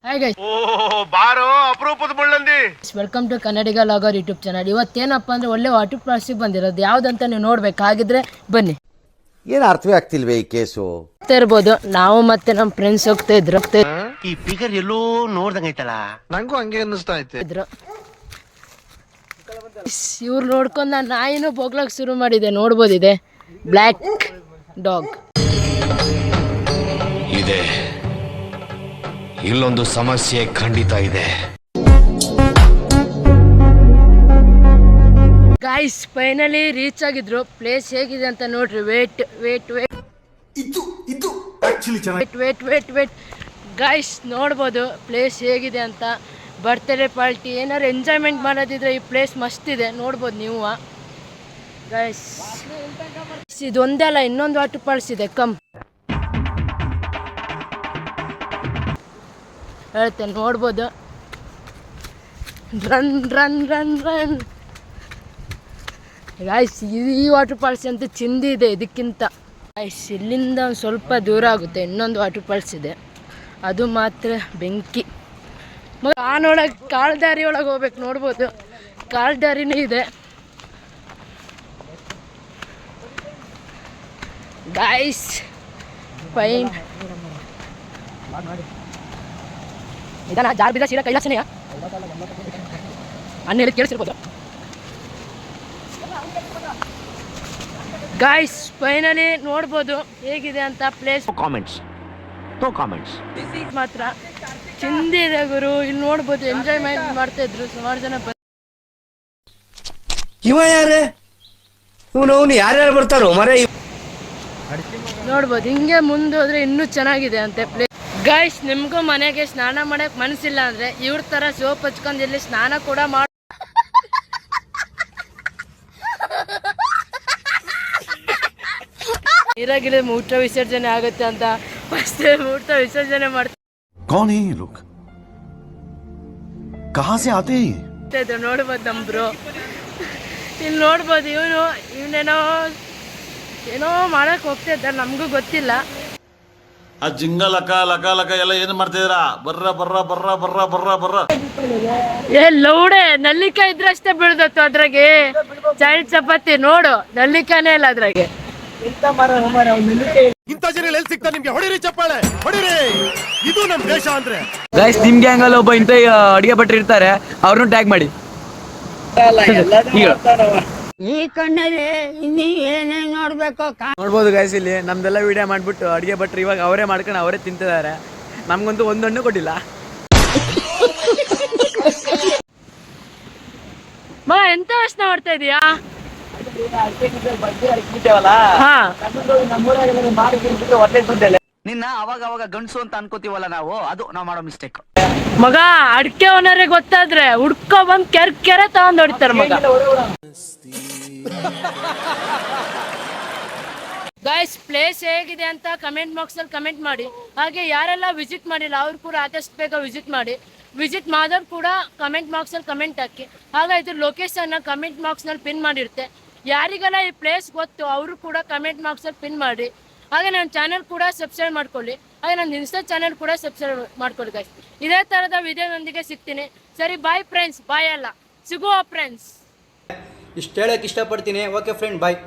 Hi guys, ಬಾರೋ ಅಪರೂಪದ ಮುಳ್ಳಂದಿ. Welcome to Kannadiga logger YouTube channel. ಇವತ್ತೇನಪ್ಪ ಅಂದ್ರೆ ಒಳ್ಳೆ ವಾಟರ್ ಪ್ಲಾಸ್ಟಿಕ್ ಬಂದಿರೋದು ಯಾವ್ದಂತ ನೀವು ನೋಡ್ಬೇಕು. ಹಾಗಿದ್ರೆ ಬನ್ನಿ. ಏನು ಅರ್ಥವೇ ಆಗ್ತಿಲ್ವೇ ಈ ಕೇಸು? ಇರ್ಬೋದು, ನಾವು ಮತ್ತೆ ನಮ್ಮ ಫ್ರೆಂಡ್ಸ್ ಹೋಗ್ತಾ ಇದ್ರು ಈ ಫಿಗರ್ ಎಲ್ಲೋ ನೋಡ್ದಂಗೈತಲ್ಲ, ನಂಗೂ ಹಂಗೆ ಅನ್ನಿಸ್ತಾ ಐತೆ. ಇವ್ರು ನೋಡ್ಕೊಂಡ ನಾಯಿನೂ ಬೋಗ್ಲಕ್ ಶುರು ಮಾಡಿದೆ. ನೋಡ್ಬೋದಿದೆ ಬ್ಲ್ಯಾಕ್ ಡಾಗ್ ಇದೆ. ಇಲ್ಲೊಂದು ಸಮಸ್ಯೆ ಖಂಡಿತ ಇದೆ. ಗಾಯ್ಸ್, ಫೈನಲಿ ರೀಚ್ ಆಗಿದ್ರು. ಪ್ಲೇಸ್ ಹೇಗಿದೆ ಅಂತ ನೋಡ್ರಿ. Wait wait wait wait wait wait guys, ನೋಡ್ಬೋದು ಪ್ಲೇಸ್ ಹೇಗಿದೆ ಅಂತ. ಬರ್ತ್ಡೇ ಪಾರ್ಟಿ ಏನಾದ್ರು ಎಂಜಾಯ್ಮೆಂಟ್ ಮಾಡೋದಿದ್ರೆ ಈ ಪ್ಲೇಸ್ ಮಸ್ತ್ ಇದೆ. ನೋಡ್ಬೋದು ನೀವು ಗಾಯ್ಸ್. ಇದೊಂದೇ ಅಲ್ಲ, ಇನ್ನೊಂದು ವಾಟರ್ ಫಾಲ್ಸ್ ಇದೆ. ಹೇಳ್ತೇನೆ, ನೋಡ್ಬೋದು. Run run run run guys. ಈ ವಾಟರ್ ಫಾಲ್ಸ್ ಅಂತ ಚಿಂದಿ ಇದೆ ಇದಕ್ಕಿಂತ. ಗಾಯ್ಸ್, ಇಲ್ಲಿಂದ ಒಂದು ಸ್ವಲ್ಪ ದೂರ ಆಗುತ್ತೆ, ಇನ್ನೊಂದು ವಾಟರ್ ಫಾಲ್ಸ್ ಇದೆ. ಅದು ಮಾತ್ರ ಬೆಂಕಿ. ನಾನೊಳಗೆ ಕಾಲ್ದಾರಿ ಒಳಗೆ ಹೋಗ್ಬೇಕು. ನೋಡ್ಬೋದು ಕಾಲ್ದಾರಿನೂ ಇದೆ ಗಾಯ್ಸ್. ಫೈನ್ ಇದನ್ನ ಜಾರ್ ಬಿದ್ದ ಸೀದಾ ಕೈಲಾಸನೆಯ ಅನ್ನ ಹೇಳಿ ಕೇಳಿಸಿರ್ಬೋದು ಗಾಯ್ಸ್. ಫೈನಲಿ ನೋಡ್ಬೋದು ಹೇಗಿದೆ ಅಂತ ಪ್ಲೇಸ್. ನೋ ಕಾಮೆಂಟ್ಸ್ ಮಾತ್ರ ಚಿಂದಿ ಇದೆ ಗುರು. ಇಲ್ಲಿ ನೋಡ್ಬೋದು ಎಂಜಾಯ್ಮೆಂಟ್ ಮಾಡ್ತಾ ಇದ್ರು ಸುಮಾರು ಜನ. ಇವ ಯಾರೇ ಇವನು ಯಾರ್ಯಾರು ಬರ್ತಾರೋ ಮರ. ನೋಡ್ಬೋದು ಹಿಂಗೆ ಮುಂದೆ ಹೋದ್ರೆ ಇನ್ನೂ ಚೆನ್ನಾಗಿದೆ ಅಂತೆ ಪ್ಲೇಸ್. ಗಾಯ್ಸ್, ನಿಮ್ಗೂ ಮನೆಗೆ ಸ್ನಾನ ಮಾಡಕ್ ಮನಸ್ಸಿಲ್ಲ ಅಂದ್ರೆ ಇವ್ರ ತರ ಸೋಪ್ ಹಚ್ಕೊಂಡು ಇಲ್ಲಿ ಸ್ನಾನ ಕೂಡ ಮಾಡ. ನೀರಾಗಿಲ್ಲ ಮೂತ್ರ ವಿಸರ್ಜನೆ ಆಗುತ್ತೆ ಅಂತ ಫಸ್ಟ್ ಮೂತ್ರ ವಿಸರ್ಜನೆ ಮಾಡ್ತಾ. कौन है ये लोग? कहाँ से आते हैं? ನೋಡ್ಬೋದು ನಮ್ ಬ್ರೋ. ಇಲ್ಲಿ ನೋಡ್ಬೋದು ಇವನೇನೋ ಏನೋ ಮಾಡಕ್ ಹೋಗ್ತಾ ಇದ್ದಾರೆ, ನಮಗೂ ಗೊತ್ತಿಲ್ಲ. ಆ ಜಿಂಗ ಲಕ ಲಕ ಲಕ ಎಲ್ಲ ಏನು ಮಾಡ್ತಿದ್ದೀರಾ? ಬರ್ರ ಬರ್ರ ಬರ್ರ ಬರ್ರ ಬರ್ರ ಬರ್ರ. ಏ ಲೌಡೆ, ನಲ್ಲಿಕಾಯಿ ಇದ್ರೆ ಅಷ್ಟೇ ಬೀಳ್ದತ್ತು ಅದ್ರಾಗೆ. ಚೈಲ್ಡ್ ಚಪಾತಿ ನೋಡು, ನಲ್ಲಿಕಾನೇ ಇಲ್ಲ ಅದ್ರಾಗೆ. ಇಂಥ ಜನ ಎಲ್ಲಿ ಸಿಗ್ತಾರೆ ನಿಮ್ಗೆ? ಹೊಡಿರಿ ಚಪ್ಪಾಳೆ, ಹೊಡಿರಿ. ಇದು ನಮ್ ದೇಶ ಅಂದ್ರೆ. ಗೈಸ್, ನಿಮ್ ಗ್ಯಾಂಗ್ ಅಲ್ಲಿ ಒಬ್ಬ ಇಂತ ಅಡಿಗೆ ಭಟ್ರು ಇರ್ತಾರೆ, ಅವ್ರನ್ನು ಟ್ಯಾಗ್ ಮಾಡಿ. ಈ ಕಣ್ಣಲ್ಲಿ ಇನ್ನೀ ಏನೇನ್ ನೋಡ್ಬೇಕು. ನೋಡ್ಬೋದು ಗೈಸ್, ಇಲ್ಲಿ ನಮ್ದೆಲ್ಲ ವಿಡಿಯೋ ಮಾಡ್ಬಿಟ್ಟು ಅಡಿಗೆ ಭಟ್ರು ಇವಾಗ ಅವರೇ ಮಾಡ್ಕೊಂಡು ಅವರೇ ತಿಂತಿದ್ದಾರೆ. ನಮ್ಗಂತೂ ಒಂದಣ್ಣು ಕೊಟ್ಟಿಲ್ಲ. ಎಂತ ವಾಸನೆ ಮಾಡ್ತಾ ಇದೀಯಾ? ನಿನ್ನ ಅವಾಗ ಅವಾಗ ಗಂಡಸು ಅಂತ ಅನ್ಕೋತೀವಲ್ಲ ನಾವು, ಅದು ನಾವು ಮಾಡೋ ಮಿಸ್ಟೇಕ್. ಮಗ, ಅಡ್ಕೆ ಓನರೇ ಗೊತ್ತಾದ್ರೆ ಹುಡ್ಕೊ ಬಂದ್ ಕೆರೆ ತಗೊಂಡ್ ಹೊಡಿತಾರ ಮಗ. ಗೈಸ್, ಪ್ಲೇಸ್ ಹೇಗಿದೆ ಅಂತ ಕಮೆಂಟ್ ಬಾಕ್ಸ್ ಅಲ್ಲಿ ಕಮೆಂಟ್ ಮಾಡಿ. ಹಾಗೆ ಯಾರೆಲ್ಲ ವಿಸಿಟ್ ಮಾಡಿಲ್ಲ ಅವ್ರು ಕೂಡ ಆದಷ್ಟು ಬೇಗ ವಿಸಿಟ್ ಮಾಡಿ. ವಿಸಿಟ್ ಮಾಡೋರು ಕೂಡ ಕಮೆಂಟ್ ಬಾಕ್ಸ್ ಅಲ್ಲಿ ಕಮೆಂಟ್ ಹಾಕಿ. ಹಾಗೆ ಇದ್ರ ಲೊಕೇಶನ್ ಕಮೆಂಟ್ ಬಾಕ್ಸ್ ನಲ್ಲಿ ಪಿನ್ ಮಾಡಿರುತ್ತೆ. ಯಾರಿಗೆಲ್ಲ ಈ ಪ್ಲೇಸ್ ಗೊತ್ತು ಅವರು ಕೂಡ ಕಮೆಂಟ್ ಬಾಕ್ಸ್ ಅಲ್ಲಿ ಪಿನ್ ಮಾಡಿ. ಹಾಗೆ ನನ್ನ ಚಾನಲ್ ಕೂಡ ಸಬ್ಸ್ಕ್ರೈಬ್ ಮಾಡ್ಕೊಳ್ಳಿ. ಹಾಗೆ ನನ್ನ ಇನ್ಸ್ಟಾ ಚಾನಲ್ ಕೂಡ ಸಬ್ಸ್ಕ್ರೈಬ್ ಮಾಡ್ಕೊಳ್ಳಿ ಗೈಸ್. ಇದೇ ತರದ ವಿಡಿಯೋದೊಂದಿಗೆ ಸಿಗ್ತೀನಿ. ಸರಿ, ಬಾಯ್ ಫ್ರೆಂಡ್ಸ್. ಬಾಯ್ ಅಲ್ಲ, ಸಿಗುವ ಫ್ರೆಂಡ್ಸ್. ಇಷ್ಟು ಹೇಳಕ್ ಇಷ್ಟಪಡ್ತೀನಿ. ಓಕೆ ಫ್ರೆಂಡ್, ಬಾಯ್.